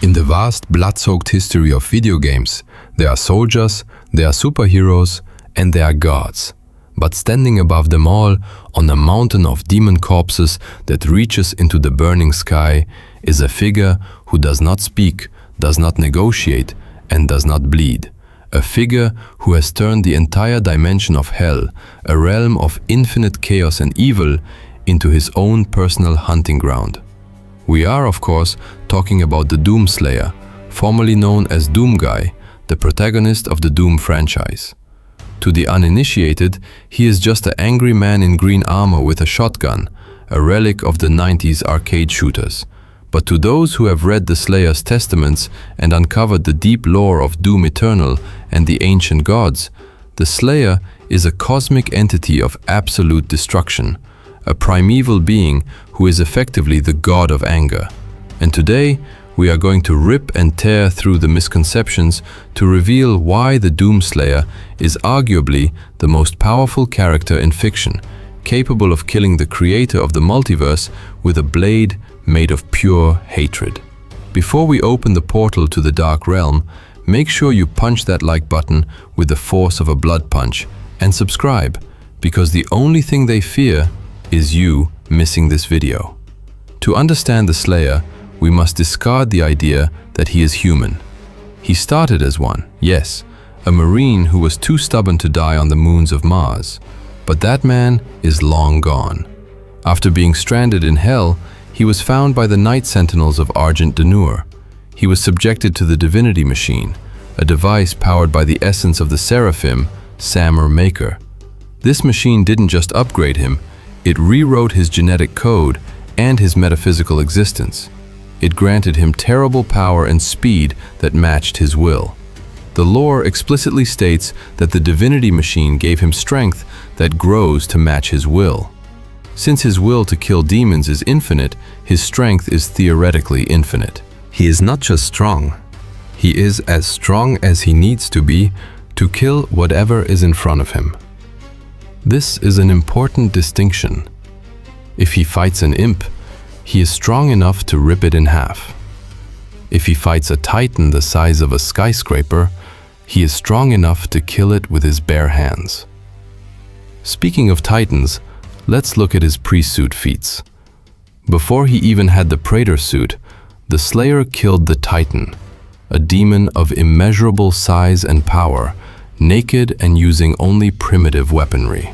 In the vast, blood-soaked history of video games, there are soldiers, there are superheroes, and there are gods. But standing above them all, on a mountain of demon corpses that reaches into the burning sky, is a figure who does not speak, does not negotiate, and does not bleed. A figure who has turned the entire dimension of hell, a realm of infinite chaos and evil, into his own personal hunting ground. We are, of course, talking about the Doom Slayer, formerly known as Doom Guy, the protagonist of the Doom franchise. To the uninitiated, he is just an angry man in green armor with a shotgun, a relic of the 90s arcade shooters. But to those who have read the Slayer's testaments and uncovered the deep lore of Doom Eternal and the ancient gods, the Slayer is a cosmic entity of absolute destruction, a primeval being who is effectively the god of anger. And today, we are going to rip and tear through the misconceptions to reveal why the Doom Slayer is arguably the most powerful character in fiction, capable of killing the creator of the multiverse with a blade made of pure hatred. Before we open the portal to the Dark Realm, make sure you punch that like button with the force of a blood punch and subscribe, because the only thing they fear is you missing this video. To understand the Slayer, we must discard the idea that he is human. He started as one, yes, a Marine who was too stubborn to die on the moons of Mars. But that man is long gone. After being stranded in hell, he was found by the Night Sentinels of Argent D'Nur. He was subjected to the Divinity Machine, a device powered by the essence of the Seraphim, Samur Maker. This machine didn't just upgrade him, it rewrote his genetic code and his metaphysical existence. It granted him terrible power and speed that matched his will. The lore explicitly states that the Divinity Machine gave him strength that grows to match his will. Since his will to kill demons is infinite, his strength is theoretically infinite. He is not just strong, he is as strong as he needs to be to kill whatever is in front of him. This is an important distinction. If he fights an imp, he is strong enough to rip it in half. If he fights a titan the size of a skyscraper, he is strong enough to kill it with his bare hands. Speaking of titans, let's look at his pre-suit feats. Before he even had the Praetor suit, the Slayer killed the Titan, a demon of immeasurable size and power, naked and using only primitive weaponry.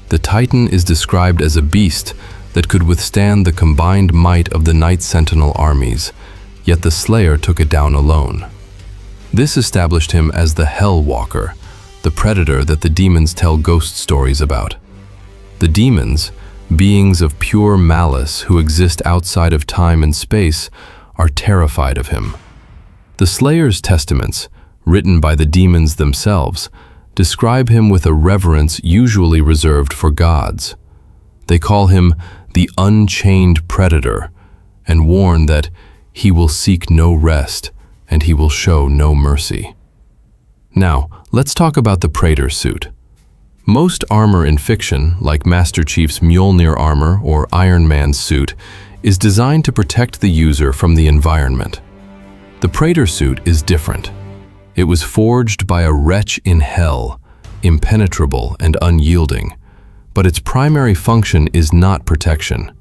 The Titan is described as a beast that could withstand the combined might of the Night Sentinel armies, yet the Slayer took it down alone. This established him as the Hell Walker, the predator that the demons tell ghost stories about. The demons, beings of pure malice who exist outside of time and space, are terrified of him. The Slayer's testaments, written by the demons themselves, describe him with a reverence usually reserved for gods. They call him the Unchained Predator and warn that he will seek no rest and he will show no mercy. Now, let's talk about the Praetor suit. Most armor in fiction, like Master Chief's Mjolnir armor or Iron Man's suit, is designed to protect the user from the environment. The Praetor suit is different. It was forged by a wretch in hell, impenetrable and unyielding, but its primary function is not protection.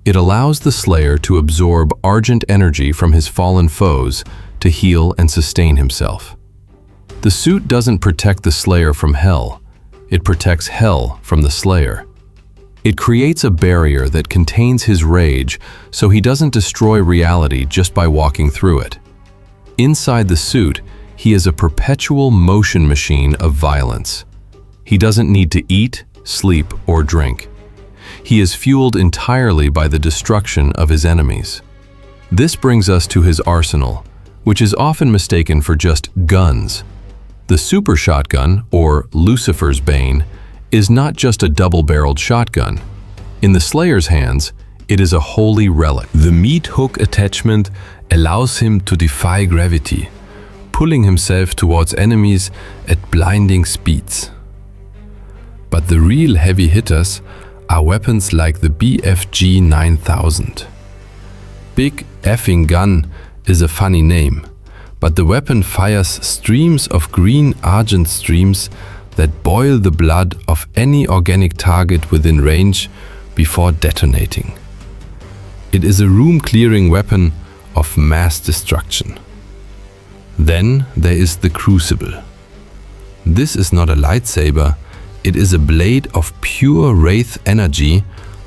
It allows the Slayer to absorb argent energy from his fallen foes to heal and sustain himself. The suit doesn't protect the Slayer from hell, it protects hell from the Slayer. It creates a barrier that contains his rage so he doesn't destroy reality just by walking through it. Inside the suit, he is a perpetual motion machine of violence. He doesn't need to eat, sleep, or drink. He is fueled entirely by the destruction of his enemies. This brings us to his arsenal, which is often mistaken for just guns. The super shotgun, or Lucifer's Bane, is not just a double-barreled shotgun. In the Slayer's hands, it is a holy relic. The meat hook attachment allows him to defy gravity, pulling himself towards enemies at blinding speeds. But the real heavy hitters are weapons like the BFG 9000. Big effing gun is a funny name, but the weapon fires streams of green argent streams that boil the blood of any organic target within range before detonating. It is a room-clearing weapon of mass destruction. Then there is the Crucible. This is not a lightsaber, it is a blade of pure wraith energy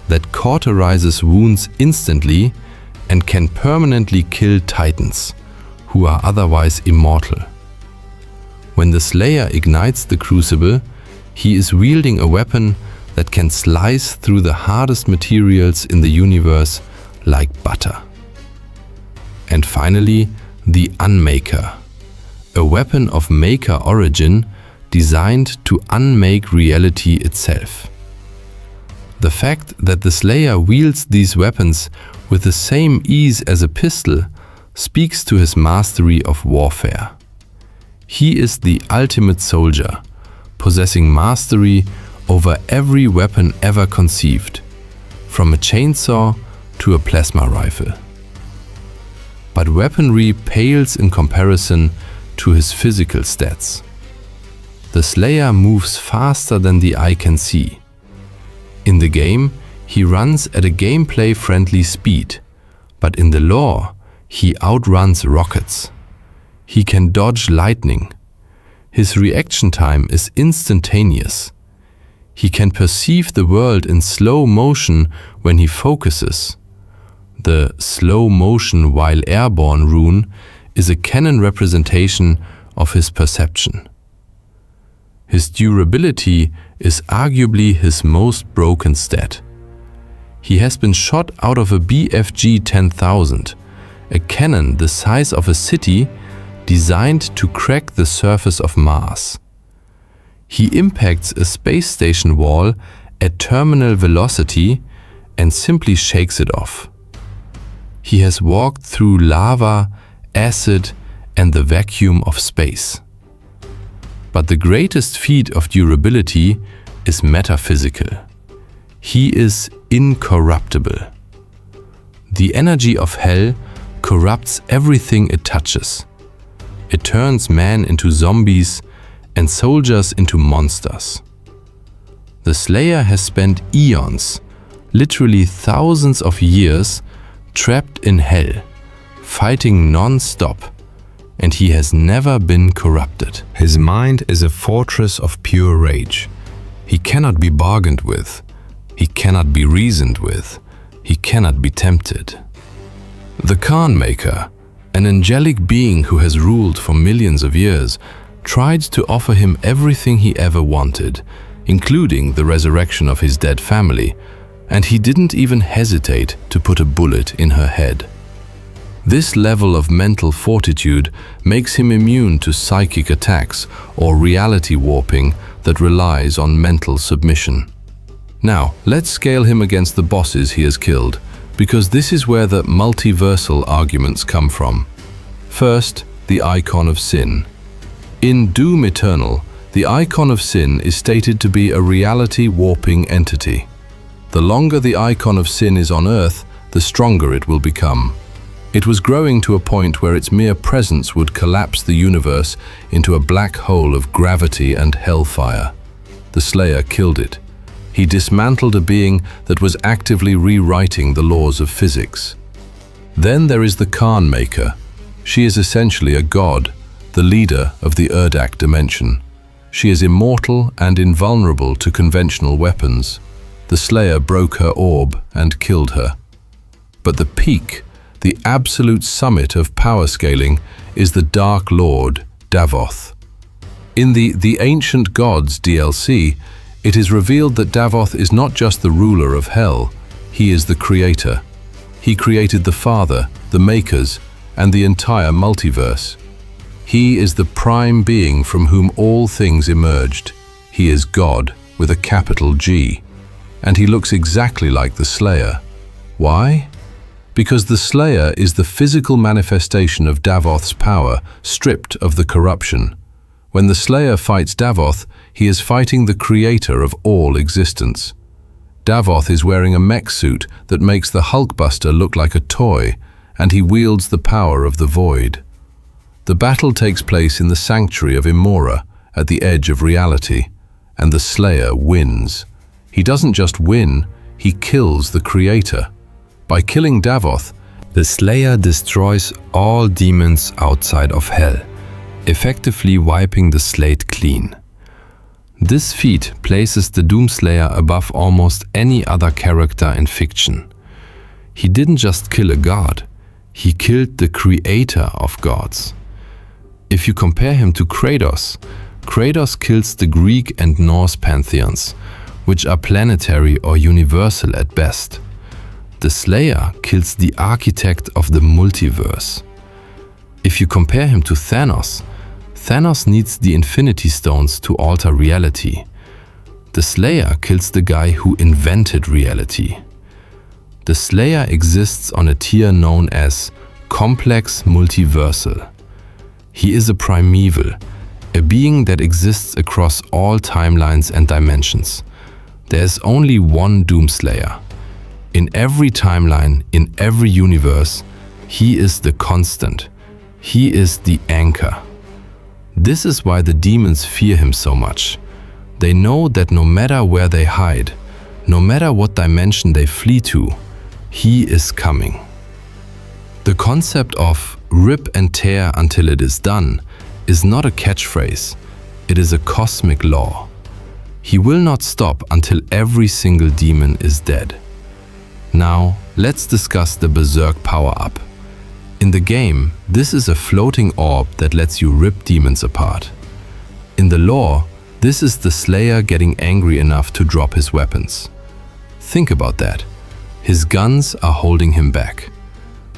that cauterizes wounds instantly and can permanently kill titans, who are otherwise immortal. When the Slayer ignites the Crucible, he is wielding a weapon that can slice through the hardest materials in the universe like butter. And finally, the Unmaker, a weapon of maker origin designed to unmake reality itself. The fact that the Slayer wields these weapons with the same ease as a pistol speaks to his mastery of warfare. He is the ultimate soldier, possessing mastery over every weapon ever conceived, from a chainsaw to a plasma rifle. But weaponry pales in comparison to his physical stats. The Slayer moves faster than the eye can see. In the game, he runs at a gameplay-friendly speed, but in the lore, he outruns rockets. He can dodge lightning. His reaction time is instantaneous. He can perceive the world in slow motion when he focuses. The slow motion while airborne rune is a canon representation of his perception. His durability is arguably his most broken stat. He has been shot out of a BFG 10,000, a cannon the size of a city designed to crack the surface of Mars. He impacts a space station wall at terminal velocity and simply shakes it off. He has walked through lava, acid, and the vacuum of space. But the greatest feat of durability is metaphysical. He is incorruptible. The energy of hell corrupts everything it touches. It turns men into zombies and soldiers into monsters. The Slayer has spent eons, literally thousands of years, trapped in hell, fighting non-stop, and he has never been corrupted. His mind is a fortress of pure rage. He cannot be bargained with. He cannot be reasoned with. He cannot be tempted. The Khan Maker, an angelic being who has ruled for millions of years, tried to offer him everything he ever wanted, including the resurrection of his dead family, and he didn't even hesitate to put a bullet in her head. This level of mental fortitude makes him immune to psychic attacks or reality warping that relies on mental submission. Now, let's scale him against the bosses he has killed, because this is where the multiversal arguments come from. First, the Icon of Sin. In Doom Eternal, the Icon of Sin is stated to be a reality warping entity. The longer the Icon of Sin is on Earth, the stronger it will become. It was growing to a point where its mere presence would collapse the universe into a black hole of gravity and hellfire. The Slayer killed it. He dismantled a being that was actively rewriting the laws of physics. Then there is the Khan Maker. She is essentially a god, the leader of the Urdak dimension. She is immortal and invulnerable to conventional weapons. The Slayer broke her orb and killed her. But the peak, the absolute summit of power scaling, is the Dark Lord Davoth. In the Ancient Gods DLC, it is revealed that Davoth is not just the ruler of hell, he is the creator. He created the Father, the Makers, and the entire multiverse. He is the prime being from whom all things emerged. He is God with a capital G. And he looks exactly like the Slayer. Why? Because the Slayer is the physical manifestation of Davoth's power, stripped of the corruption. When the Slayer fights Davoth, he is fighting the creator of all existence. Davoth is wearing a mech suit that makes the Hulkbuster look like a toy, and he wields the power of the void. The battle takes place in the sanctuary of Imora, at the edge of reality, and the Slayer wins. He doesn't just win, he kills the Creator. By killing Davoth, the Slayer destroys all demons outside of Hell, effectively wiping the slate clean. This feat places the Doomslayer above almost any other character in fiction. He didn't just kill a god, he killed the creator of gods. If you compare him to Kratos, Kratos kills the Greek and Norse pantheons, which are planetary or universal at best. The Slayer kills the architect of the multiverse. If you compare him to Thanos, Thanos needs the Infinity Stones to alter reality. The Slayer kills the guy who invented reality. The Slayer exists on a tier known as complex multiversal. He is a primeval, a being that exists across all timelines and dimensions. There is only one Doomslayer. In every timeline, in every universe, he is the constant. He is the anchor. This is why the demons fear him so much. They know that no matter where they hide, no matter what dimension they flee to, he is coming. The concept of rip and tear until it is done is not a catchphrase, it is a cosmic law. He will not stop until every single demon is dead. Now, let's discuss the Berserk power-up. In the game, this is a floating orb that lets you rip demons apart. In the lore, this is the Slayer getting angry enough to drop his weapons. Think about that. His guns are holding him back.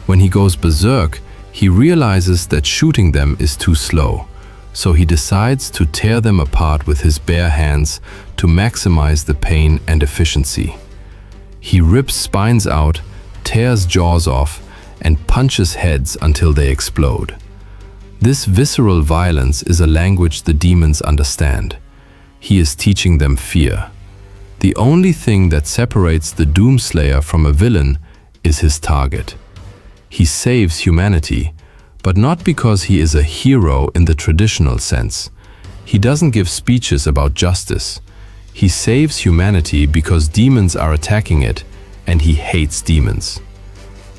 When he goes berserk, he realizes that shooting them is too slow, so he decides to tear them apart with his bare hands to maximize the pain and efficiency. He rips spines out, tears jaws off, and punches heads until they explode. This visceral violence is a language the demons understand. He is teaching them fear. The only thing that separates the Doomslayer from a villain is his target. He saves humanity, but not because he is a hero in the traditional sense. He doesn't give speeches about justice. He saves humanity because demons are attacking it, and he hates demons.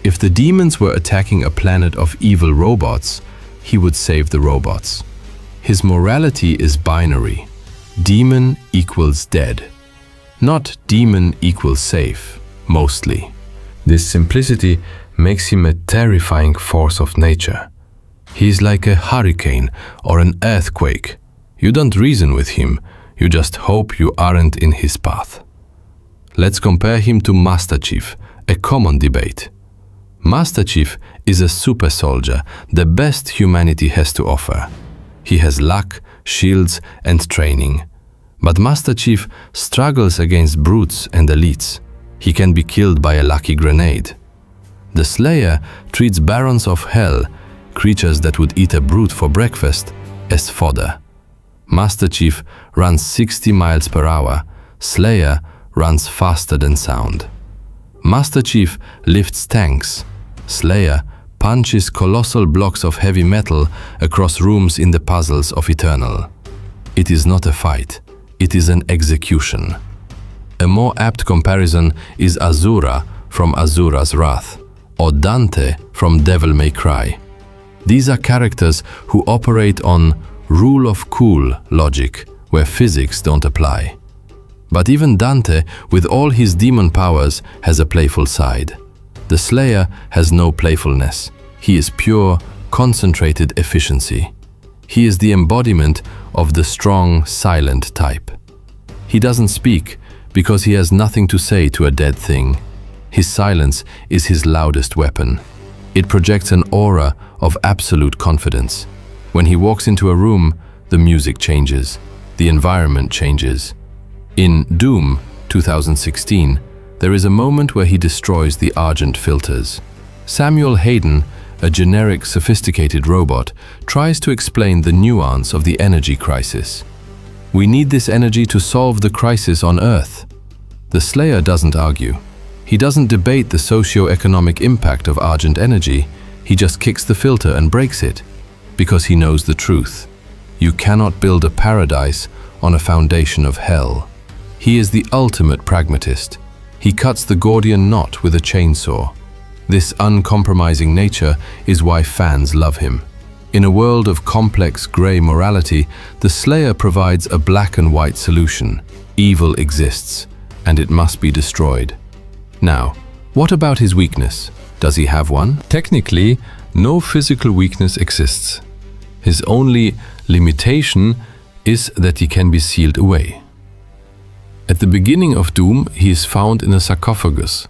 If the demons were attacking a planet of evil robots, he would save the robots. His morality is binary. Demon equals dead. Not demon equals safe, mostly. This simplicity makes him a terrifying force of nature. He is like a hurricane or an earthquake. You don't reason with him, you just hope you aren't in his path. Let's compare him to Master Chief, a common debate. Master Chief is a super soldier, the best humanity has to offer. He has luck, shields, and training. But Master Chief struggles against brutes and elites. He can be killed by a lucky grenade. The Slayer treats barons of hell, creatures that would eat a brute for breakfast, as fodder. Master Chief runs 60 miles per hour. Slayer runs faster than sound. Master Chief lifts tanks. Slayer punches colossal blocks of heavy metal across rooms in the puzzles of Eternal. It is not a fight, it is an execution. A more apt comparison is Azura from Azura's Wrath, or Dante from Devil May Cry. These are characters who operate on rule of cool logic, where physics don't apply. But even Dante, with all his demon powers, has a playful side. The Slayer has no playfulness. He is pure, concentrated efficiency. He is the embodiment of the strong, silent type. He doesn't speak because he has nothing to say to a dead thing. His silence is his loudest weapon. It projects an aura of absolute confidence. When he walks into a room, the music changes, the environment changes. In Doom 2016, there is a moment where he destroys the Argent filters. Samuel Hayden, a generic, sophisticated robot, tries to explain the nuance of the energy crisis. We need this energy to solve the crisis on Earth. The Slayer doesn't argue. He doesn't debate the socio-economic impact of Argent energy, he just kicks the filter and breaks it, because he knows the truth. You cannot build a paradise on a foundation of hell. He is the ultimate pragmatist. He cuts the Gordian knot with a chainsaw. This uncompromising nature is why fans love him. In a world of complex grey morality, the Slayer provides a black and white solution. Evil exists, and it must be destroyed. Now, what about his weakness? Does he have one? Technically, no physical weakness exists. His only limitation is that he can be sealed away. At the beginning of Doom, he is found in a sarcophagus.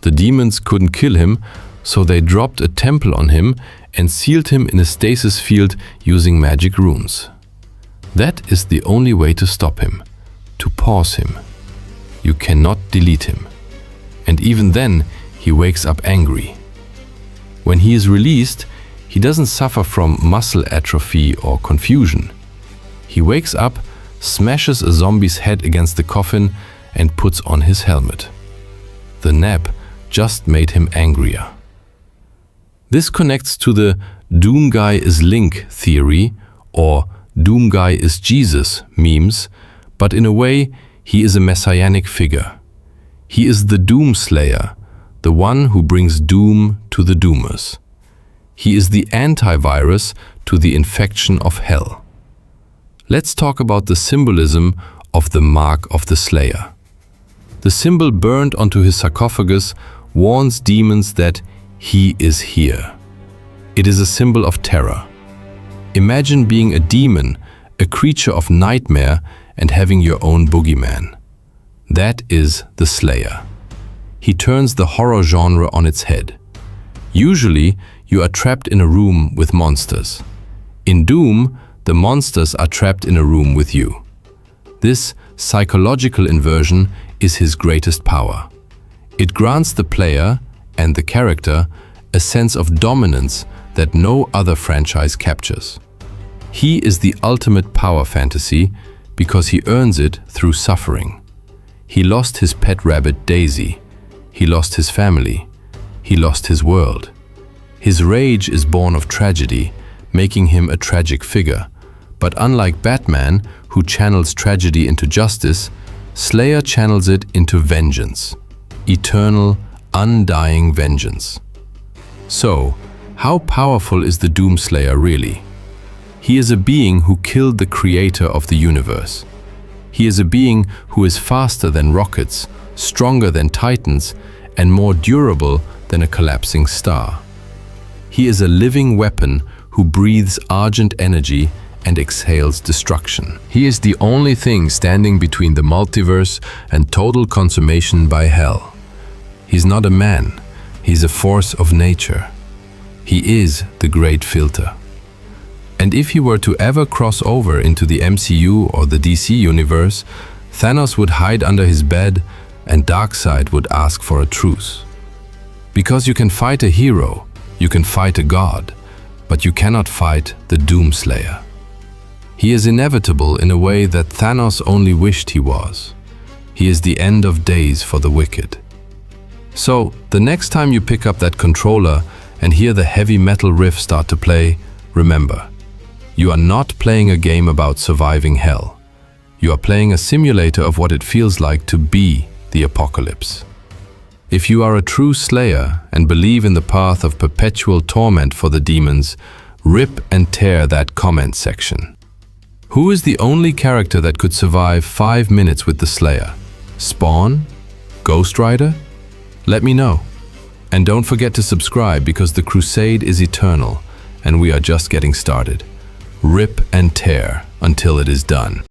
The demons couldn't kill him, so they dropped a temple on him and sealed him in a stasis field using magic runes. That is the only way to stop him, to pause him. You cannot delete him. And even then, he wakes up angry. When he is released, he doesn't suffer from muscle atrophy or confusion. He wakes up, smashes a zombie's head against the coffin, and puts on his helmet. The nap just made him angrier. This connects to the Doom Guy is Link theory or Doom Guy is Jesus memes, but in a way, he is a messianic figure. He is the Doom Slayer, the one who brings doom to the doomers. He is the antivirus to the infection of hell. Let's talk about the symbolism of the mark of the Slayer. The symbol burned onto his sarcophagus warns demons that he is here. It is a symbol of terror. Imagine being a demon, a creature of nightmare, and having your own boogeyman. That is the Slayer. He turns the horror genre on its head. Usually, you are trapped in a room with monsters. In Doom, the monsters are trapped in a room with you. This psychological inversion is his greatest power. It grants the player and the character a sense of dominance that no other franchise captures. He is the ultimate power fantasy because he earns it through suffering. He lost his pet rabbit Daisy. He lost his family. He lost his world. His rage is born of tragedy, making him a tragic figure. But unlike Batman, who channels tragedy into justice, Slayer channels it into vengeance. Eternal, undying vengeance. So, how powerful is the Doom Slayer really? He is a being who killed the creator of the universe. He is a being who is faster than rockets, stronger than titans, and more durable than a collapsing star. He is a living weapon who breathes argent energy and exhales destruction. He is the only thing standing between the multiverse and total consummation by hell. He's not a man, he's a force of nature. He is the great filter. And if he were to ever cross over into the MCU or the DC universe, Thanos would hide under his bed and Darkseid would ask for a truce. Because you can fight a hero, you can fight a god, but you cannot fight the Doom Slayer. He is inevitable in a way that Thanos only wished he was. He is the end of days for the wicked. So, the next time you pick up that controller and hear the heavy metal riff start to play, remember, you are not playing a game about surviving hell. You are playing a simulator of what it feels like to be the apocalypse. If you are a true Slayer and believe in the path of perpetual torment for the demons, rip and tear that comment section. Who is the only character that could survive 5 minutes with the Slayer? Spawn? Ghost Rider? Let me know. And don't forget to subscribe because the crusade is eternal and we are just getting started. Rip and tear until it is done.